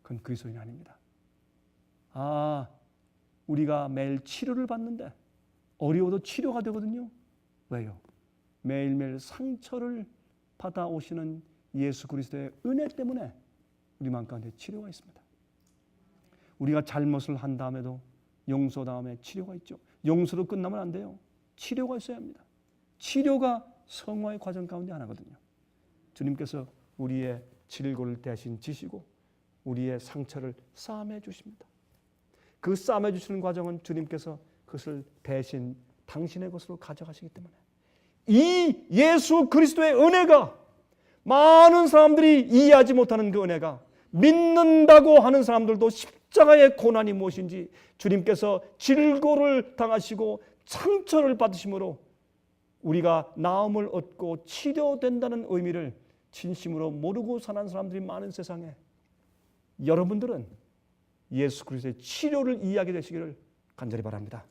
그건 그리스도인이 아닙니다. 아, 우리가 매일 치료를 받는데 어려워도 치료가 되거든요. 왜요? 매일매일 상처를 받아오시는 예수 그리스도의 은혜 때문에 우리 마음 가운데 치료가 있습니다. 우리가 잘못을 한 다음에도 용서 다음에 치료가 있죠. 용서로 끝나면 안 돼요. 치료가 있어야 합니다. 치료가 성화의 과정 가운데 하나거든요. 주님께서 우리의 질고를 대신 지시고 우리의 상처를 싸매 주십니다. 그 싸매 주시는 과정은 주님께서 그것을 대신 당신의 것으로 가져가시기 때문에 이 예수 그리스도의 은혜가 많은 사람들이 이해하지 못하는 그 은혜가 믿는다고 하는 사람들도 십자가의 고난이 무엇인지 주님께서 질고를 당하시고 상처를 받으심으로 우리가 나음을 얻고 치료된다는 의미를 진심으로 모르고 사는 사람들이 많은 세상에 여러분들은 예수 그리스도의 치료를 이해하게 되시기를 간절히 바랍니다.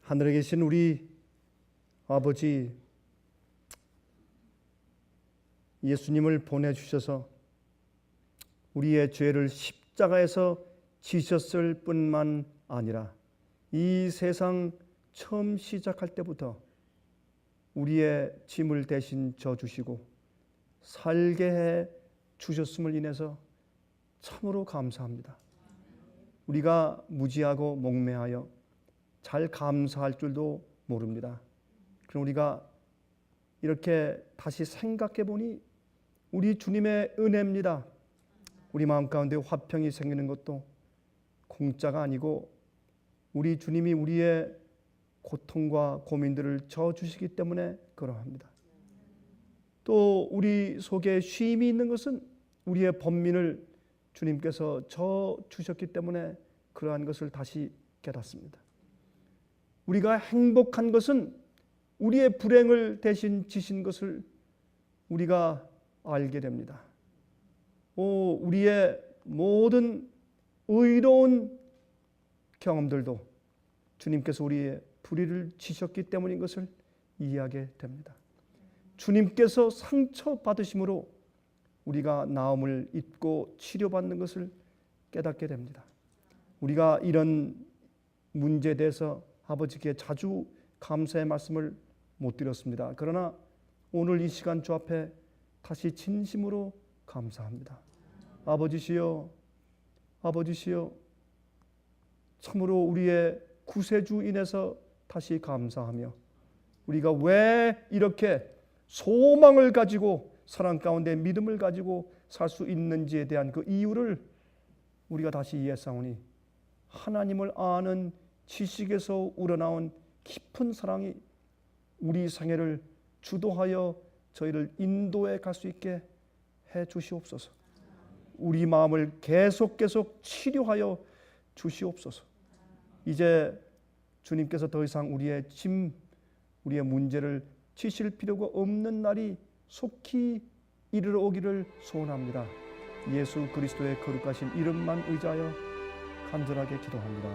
하늘에 계신 우리 아버지, 예수님을 보내주셔서 우리의 죄를 십자가에서 지셨을 뿐만 아니라 이 세상 처음 시작할 때부터 우리의 짐을 대신 져주시고 살게 해 주셨음을 인해서 참으로 감사합니다. 우리가 무지하고 목매하여 잘 감사할 줄도 모릅니다. 그럼 우리가 이렇게 다시 생각해 보니 우리 주님의 은혜입니다. 우리 마음 가운데 화평이 생기는 것도 공짜가 아니고 우리 주님이 우리의 고통과 고민들을 져주시기 때문에 그러합니다. 또 우리 속에 쉼이 있는 것은 우리의 번민을 주님께서 져주셨기 때문에 그러한 것을 다시 깨닫습니다. 우리가 행복한 것은 우리의 불행을 대신 지신 것을 우리가 알게 됩니다. 우리의 모든 의로운 경험들도 주님께서 우리의 불의를 지셨기 때문인 것을 이해하게 됩니다. 주님께서 상처 받으심으로 우리가 나음을 입고 치료받는 것을 깨닫게 됩니다. 우리가 이런 문제에 대해서 아버지께 자주 감사의 말씀을 못 드렸습니다. 그러나 오늘 이 시간 주 앞에 다시 진심으로 감사합니다. 아버지시여, 아버지시여, 참으로 우리의 구세주 인해서 다시 감사하며 우리가 왜 이렇게 소망을 가지고 사랑 가운데 믿음을 가지고 살 수 있는지에 대한 그 이유를 우리가 다시 이해하오니 하나님을 아는 지식에서 우러나온 깊은 사랑이 우리 생애를 주도하여 저희를 인도해 갈 수 있게 해 주시옵소서. 우리 마음을 계속 치료하여 주시옵소서. 이제 주님께서 더 이상 우리의 짐, 우리의 문제를 지실 필요가 없는 날이 속히 이르러 오기를 소원합니다. 예수 그리스도의 거룩하신 이름만 의지하여 간절하게 기도합니다.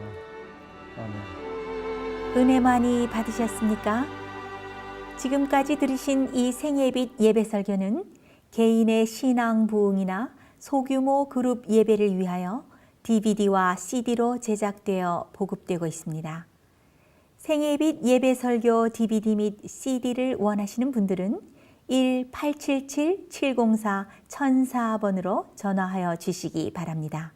아멘. 은혜 많이 받으셨습니까? 지금까지 들으신 이 생예빛 예배 설교는 개인의 신앙 부흥이나 소규모 그룹 예배를 위하여 DVD와 CD로 제작되어 보급되고 있습니다. 생예빛 예배 설교 DVD 및 CD를 원하시는 분들은 1-877-704-1004번으로 전화하여 주시기 바랍니다.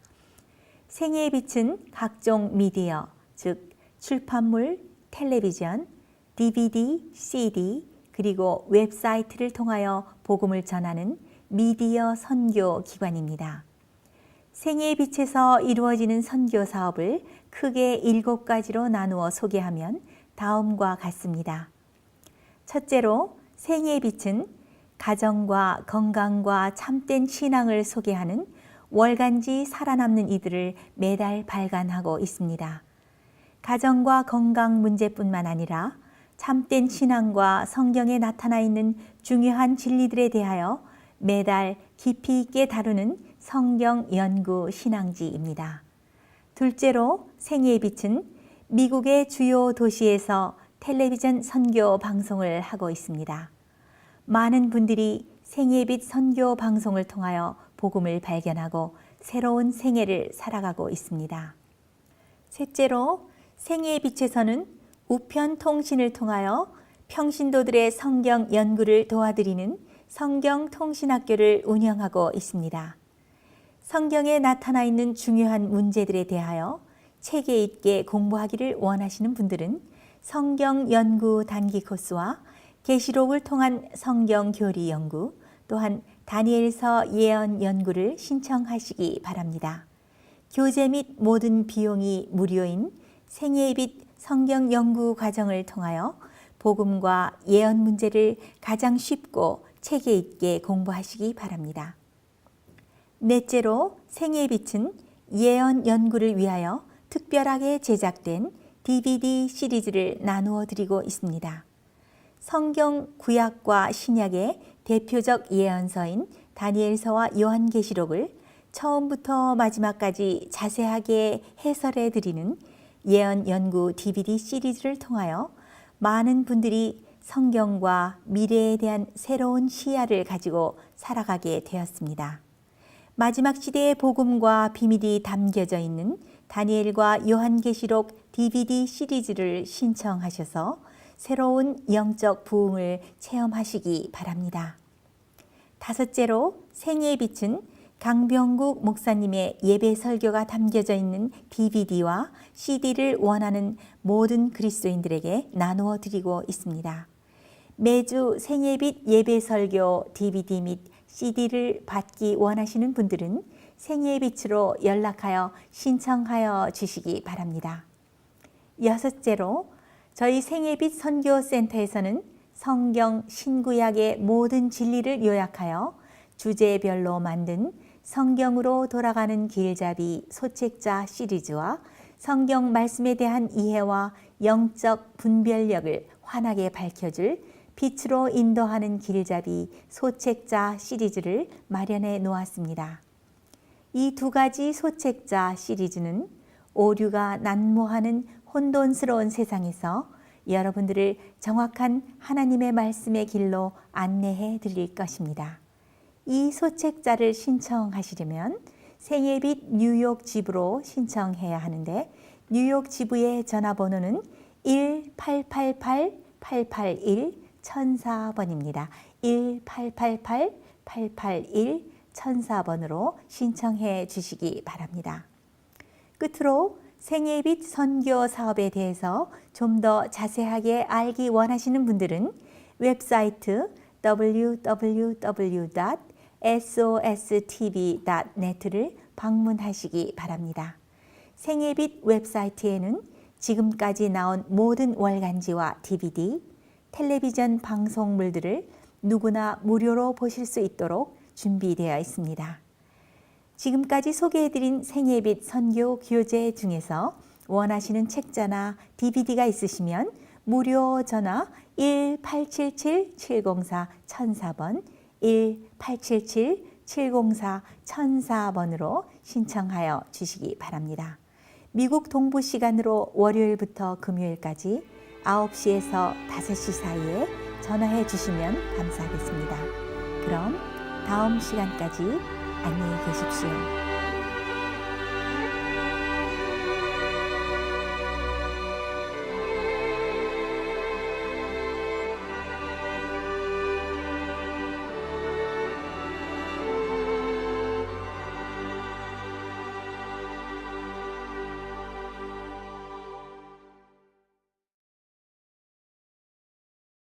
생예빛은 각종 미디어, 즉 출판물, 텔레비전, DVD, CD, 그리고 웹사이트를 통하여 복음을 전하는 미디어 선교 기관입니다. 생애의 빛에서 이루어지는 선교 사업을 크게 7가지로 나누어 소개하면 다음과 같습니다. 첫째로 생애의 빛은 가정과 건강과 참된 신앙을 소개하는 월간지 살아남는 이들을 매달 발간하고 있습니다. 가정과 건강 문제뿐만 아니라 참된 신앙과 성경에 나타나 있는 중요한 진리들에 대하여 매달 깊이 있게 다루는 성경 연구 신앙지입니다. 둘째로 생애의 빛은 미국의 주요 도시에서 텔레비전 선교 방송을 하고 있습니다. 많은 분들이 생애의 빛 선교 방송을 통하여 복음을 발견하고 새로운 생애를 살아가고 있습니다. 셋째로 생애의 빛에서는 우편 통신을 통하여 평신도들의 성경 연구를 도와드리는 성경 통신학교를 운영하고 있습니다. 성경에 나타나 있는 중요한 문제들에 대하여 체계 있게 공부하기를 원하시는 분들은 성경 연구 단기 코스와 계시록을 통한 성경 교리 연구, 또한 다니엘서 예언 연구를 신청하시기 바랍니다. 교재 및 모든 비용이 무료인 생애의 빛 성경 연구 과정을 통하여 복음과 예언 문제를 가장 쉽고 체계 있게 공부하시기 바랍니다. 넷째로 생애의 빛은 예언 연구를 위하여 특별하게 제작된 DVD 시리즈를 나누어 드리고 있습니다. 성경 구약과 신약의 대표적 예언서인 다니엘서와 요한계시록을 처음부터 마지막까지 자세하게 해설해 드리는 예언 연구 DVD 시리즈를 통하여 많은 분들이 성경과 미래에 대한 새로운 시야를 가지고 살아가게 되었습니다. 마지막 시대의 복음과 비밀이 담겨져 있는 다니엘과 요한계시록 DVD 시리즈를 신청하셔서 새로운 영적 부흥을 체험하시기 바랍니다. 다섯째로 생애의 빛은 강병국 목사님의 예배 설교가 담겨져 있는 DVD와 CD를 원하는 모든 그리스도인들에게 나누어 드리고 있습니다. 매주 생애의 빛 예배 설교 DVD 및 CD를 받기 원하시는 분들은 생애의 빛으로 연락하여 신청하여 주시기 바랍니다. 여섯째로 저희 생애의 빛 선교센터에서는 성경 신구약의 모든 진리를 요약하여 주제별로 만든 성경으로 돌아가는 길잡이 소책자 시리즈와 성경 말씀에 대한 이해와 영적 분별력을 환하게 밝혀줄 빛으로 인도하는 길잡이 소책자 시리즈를 마련해 놓았습니다. 이 2가지 소책자 시리즈는 오류가 난무하는 혼돈스러운 세상에서 여러분들을 정확한 하나님의 말씀의 길로 안내해 드릴 것입니다. 이 소책자를 신청하시려면 생애의 빛 뉴욕 지부로 신청해야 하는데 뉴욕 지부의 전화번호는 1-888-881-1004번입니다. 1-888-881-1004번으로 신청해 주시기 바랍니다. 끝으로 생애의 빛 선교 사업에 대해서 좀 더 자세하게 알기 원하시는 분들은 웹사이트 www.sostv.net를 방문하시기 바랍니다. 생애의 빛 웹사이트에는 지금까지 나온 모든 월간지와 DVD, 텔레비전 방송물들을 누구나 무료로 보실 수 있도록 준비되어 있습니다. 지금까지 소개해드린 생애의 빛 선교 교재 중에서 원하시는 책자나 DVD가 있으시면 무료 전화 1-877-704-1004번 1-877-704-1004번으로 신청하여 주시기 바랍니다. 미국 동부 시간으로 월요일부터 금요일까지 9시에서 5시 사이에 전화해 주시면 감사하겠습니다. 그럼 다음 시간까지 안녕히 계십시오.